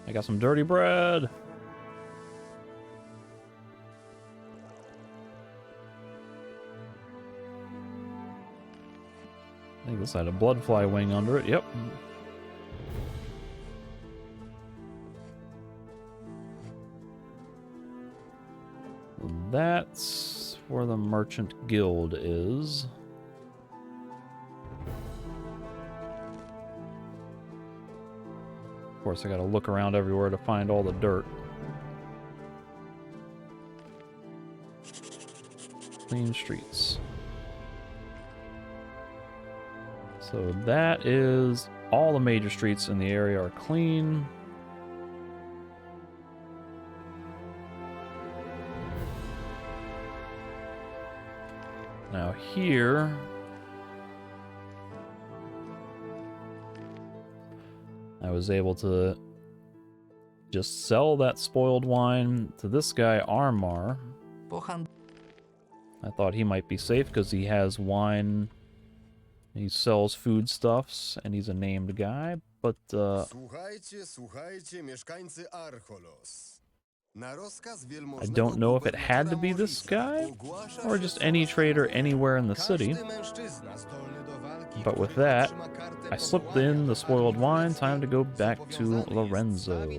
I got some dirty bread. I think this had a bloodfly wing under it. Yep. That's where the Merchant Guild is. Of course, I gotta look around everywhere to find all the dirt. Clean streets. So that is all the major streets in the area are clean. Now here, I was able to just sell that spoiled wine to this guy, Armar. I thought he might be safe because he has wine. He sells foodstuffs, and he's a named guy, but Słuchajcie, mieszkańcy Archolos. I don't know if it had to be this guy, or just any trader anywhere in the city. But with that, I slipped in the spoiled wine. Time to go back to Lorenzo.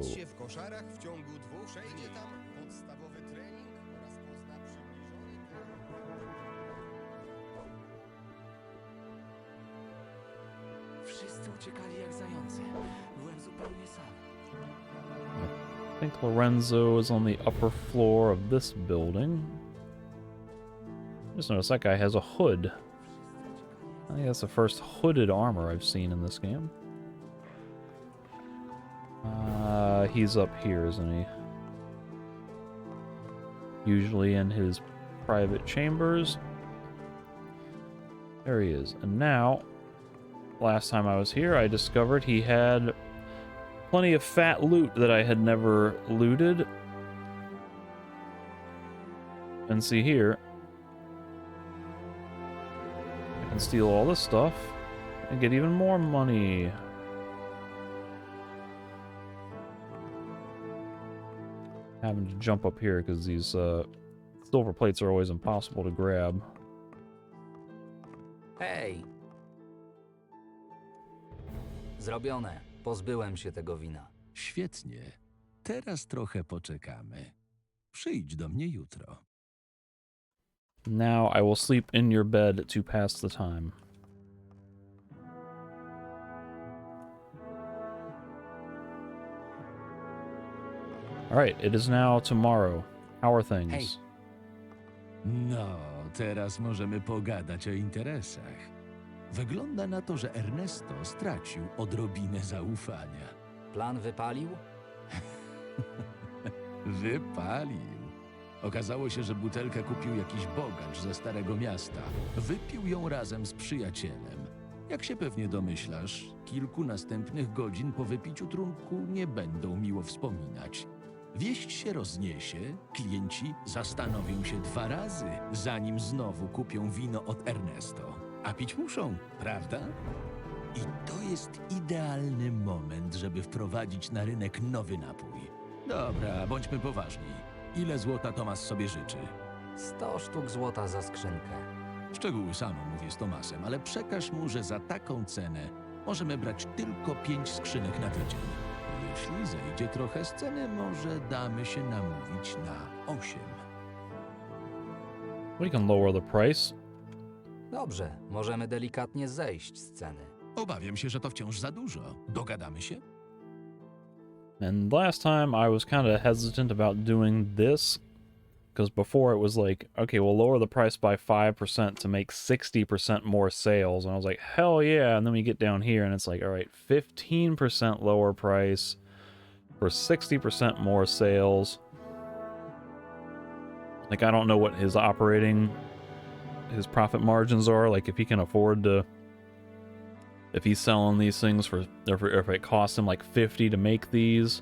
I think Lorenzo is on the upper floor of this building. Just noticed that guy has a hood. I think that's the first hooded armor I've seen in this game. He's up here, isn't he? Usually in his private chambers. There he is. And now, last time I was here, I discovered he had plenty of fat loot that I had never looted. And see here, I can steal all this stuff and get even more money. Having to jump up here because these silver plates are always impossible to grab. Hej! Zrobione. Pozbyłem się tego wina. Świetnie. Teraz trochę poczekamy. Przyjdź do mnie jutro. Now I will sleep in your bed to pass the time. Alright, it is now tomorrow. How are things? Hej. No, teraz możemy pogadać o interesach. Wygląda na to, że Ernesto stracił odrobinę zaufania. Plan wypalił? Wypalił. Okazało się, że butelkę kupił jakiś bogacz ze Starego Miasta. Wypił ją razem z przyjacielem. Jak się pewnie domyślasz, kilku następnych godzin po wypiciu trunku nie będą miło wspominać. Wieść się rozniesie, klienci zastanowią się 2 razy, zanim znowu kupią wino od Ernesto. A pić muszą, prawda? I to jest idealny moment, żeby wprowadzić na rynek nowy napój. Dobra, bądźmy poważni. Ile złota Tomas sobie życzy? 100 sztuk złota za skrzynkę. Szczegóły sam omówię z Tomasem, ale przekaż mu, że za taką cenę możemy brać tylko 5 skrzynek na tydzień. Jeśli zejdzie trochę z ceny, może damy się namówić na 8. We can lower the price. Dobrze, możemy delikatnie zejść z ceny. Obawiam się, że to wciąż za dużo. Dogadamy się? And last time I was kind of hesitant about doing this because before it was like, okay, we'll lower the price by 5% to make 60% more sales. And I was like, hell yeah. And then we get down here and it's like, all right, 15% lower price for 60% more sales. Like, I don't know what his profit margins are. Like, if he can afford to, if he's selling these things for, if it costs him like 50 to make these,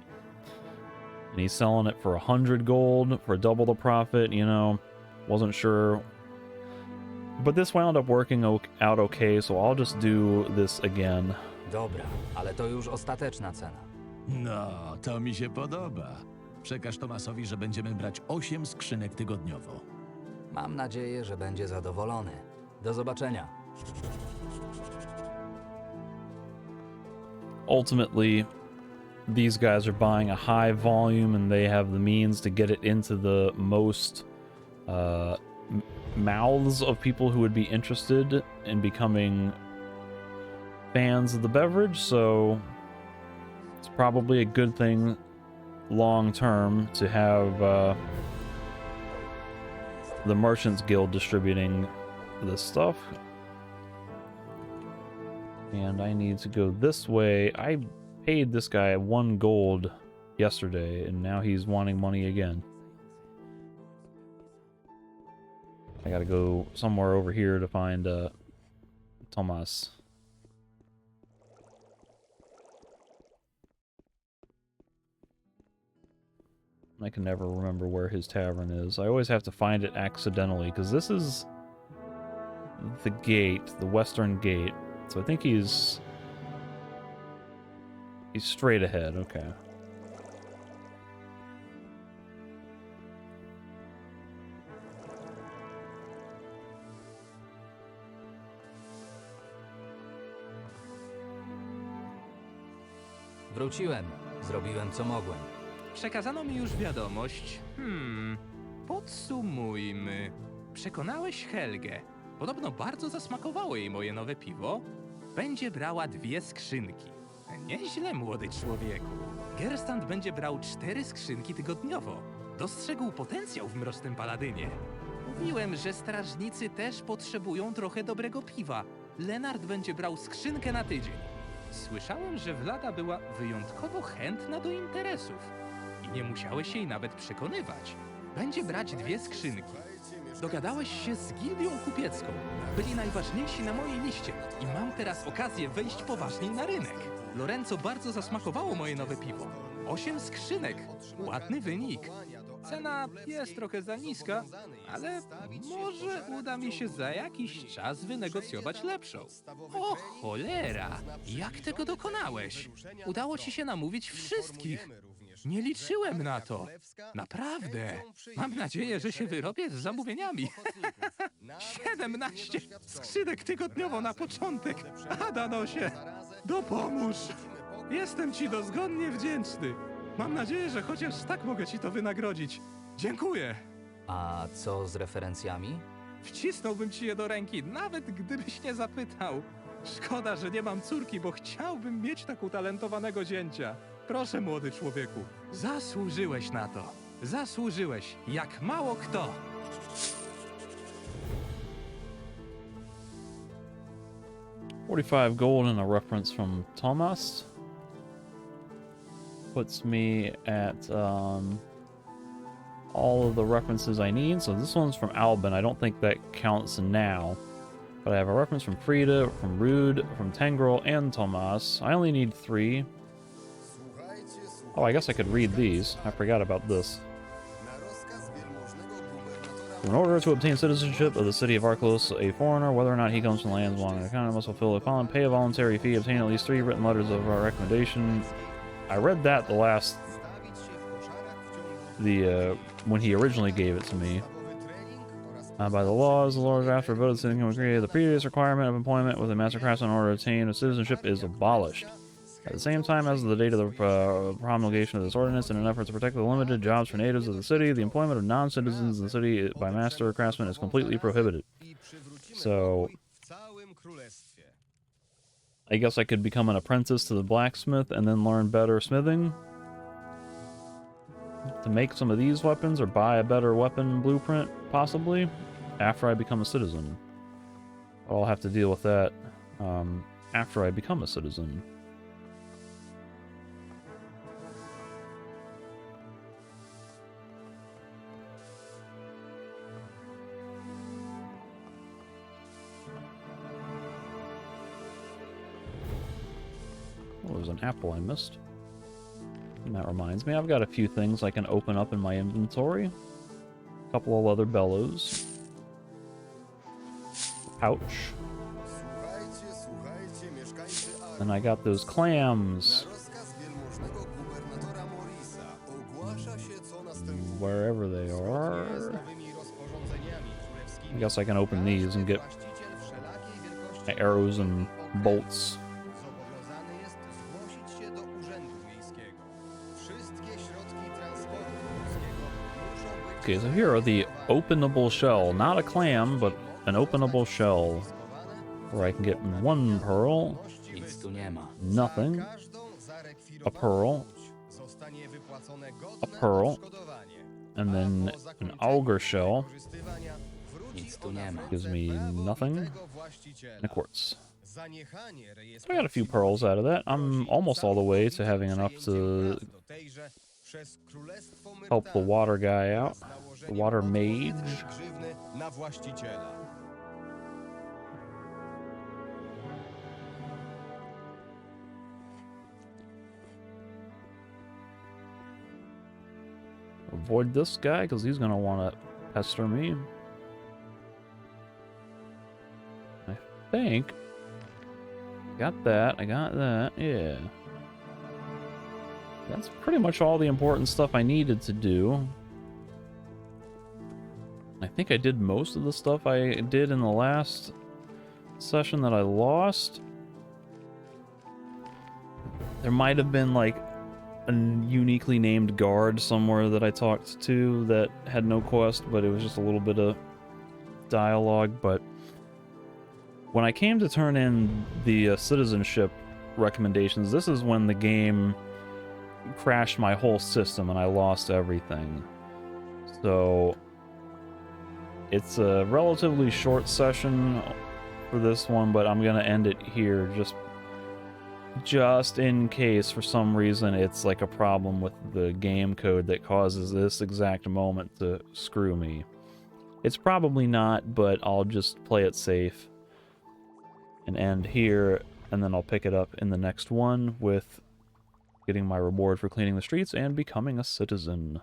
and he's selling it for 100 gold for double the profit, you know, wasn't sure. But this wound up working out okay, so I'll just do this again. Dobra, ale to już ostateczna cena. No, to mi się podoba. Przekaż Tomasowi, że będziemy brać 8 skrzynek tygodniowo. Mam nadzieję, że będzie zadowolony. Do zobaczenia. Ultimately, these guys are buying a high volume and they have the means to get it into the most mouths of people who would be interested in becoming fans of the beverage, so it's probably a good thing long term to have the Merchants Guild distributing this stuff. And I need to go this way. I paid this guy 1 gold yesterday, and now he's wanting money again. I gotta go somewhere over here to find Tomas. I can never remember where his tavern is. I always have to find it accidentally, because this is the gate, the western gate. So I think he's straight ahead, okay. Wróciłem. Zrobiłem co mogłem. Przekazano mi już wiadomość. Podsumujmy. Przekonałeś Helgę. Podobno bardzo zasmakowało jej moje nowe piwo. Będzie brała 2 skrzynki. Nieźle, młody człowieku. Gerstand będzie brał 4 skrzynki tygodniowo. Dostrzegł potencjał w Mrocznym Paladynie. Mówiłem, że strażnicy też potrzebują trochę dobrego piwa. Lenart będzie brał skrzynkę na tydzień. Słyszałem, że Wlada była wyjątkowo chętna do interesów. I nie musiałeś jej nawet przekonywać. Będzie brać 2 skrzynki. Dogadałeś się z gildią kupiecką. Byli najważniejsi na mojej liście i mam teraz okazję wejść poważniej na rynek. Lorenzo bardzo zasmakowało moje nowe piwo. 8 skrzynek. Ładny wynik. Cena jest trochę za niska, ale może uda mi się za jakiś czas wynegocjować lepszą. O cholera! Jak tego dokonałeś? Udało ci się namówić wszystkich. Nie liczyłem na to. Naprawdę. Mam nadzieję, że się wyrobię z zamówieniami. 17 skrzynek tygodniowo na początek. Adanosie, dopomóż. Jestem ci dozgonnie wdzięczny. Mam nadzieję, że chociaż tak mogę ci to wynagrodzić. Dziękuję. A co z referencjami? Wcisnąłbym ci je do ręki, nawet gdybyś nie zapytał. Szkoda, że nie mam córki, bo chciałbym mieć tak utalentowanego zięcia. Proszę, młody człowieku, zasłużyłeś na to. Zasłużyłeś, jak mało kto. $45 gold and a reference from Thomas puts me at all of the references I need. So this one's from Albin. I don't think that counts now. But I have a reference from Frida, from Rude, from Tengrel, and Tomas. I only need 3. Oh, I guess I could read these. I forgot about this. In order to obtain citizenship of the city of Archolos, a foreigner, whether or not he comes from lands belonging to the county, must fulfill the following: pay a voluntary fee, obtain at least 3 written letters of recommendation. I read that when he originally gave it to me. By the laws, the Lord after voted city can agree the previous requirement of employment with a master craftsman in order to obtain a citizenship is abolished. At the same time as the date of the promulgation of this ordinance, in an effort to protect the limited jobs for natives of the city, the employment of non-citizens in the city by master craftsmen is completely prohibited. So, I guess I could become an apprentice to the blacksmith and then learn better smithing to make some of these weapons, or buy a better weapon blueprint, possibly, after I become a citizen. I'll have to deal with that after I become a citizen. Oh, there's an apple I missed. And that reminds me, I've got a few things I can open up in my inventory. A couple of leather bellows. Pouch. And I got those clams. Wherever they are. I guess I can open these and get arrows and bolts. Okay, so here are the openable shell. Not a clam, but an openable shell. Where I can get 1 pearl. Nothing. A pearl. A pearl. And then an auger shell. Gives me nothing. And a quartz. So I got a few pearls out of that. I'm almost all the way to having enough to help the water guy out. The water mage. Avoid this guy because he's going to want to pester me. I think. I got that, yeah. That's pretty much all the important stuff I needed to do. I think I did most of the stuff I did in the last session that I lost. There might have been like a uniquely named guard somewhere that I talked to that had no quest, but it was just a little bit of dialogue. But when I came to turn in the citizenship recommendations. This is when the game crashed my whole system and I lost everything. So it's a relatively short session for this one, but I'm gonna end it here just in case for some reason it's like a problem with the game code that causes this exact moment to screw me. It's probably not, but I'll just play it safe and end here, and then I'll pick it up in the next one with getting my reward for cleaning the streets and becoming a citizen.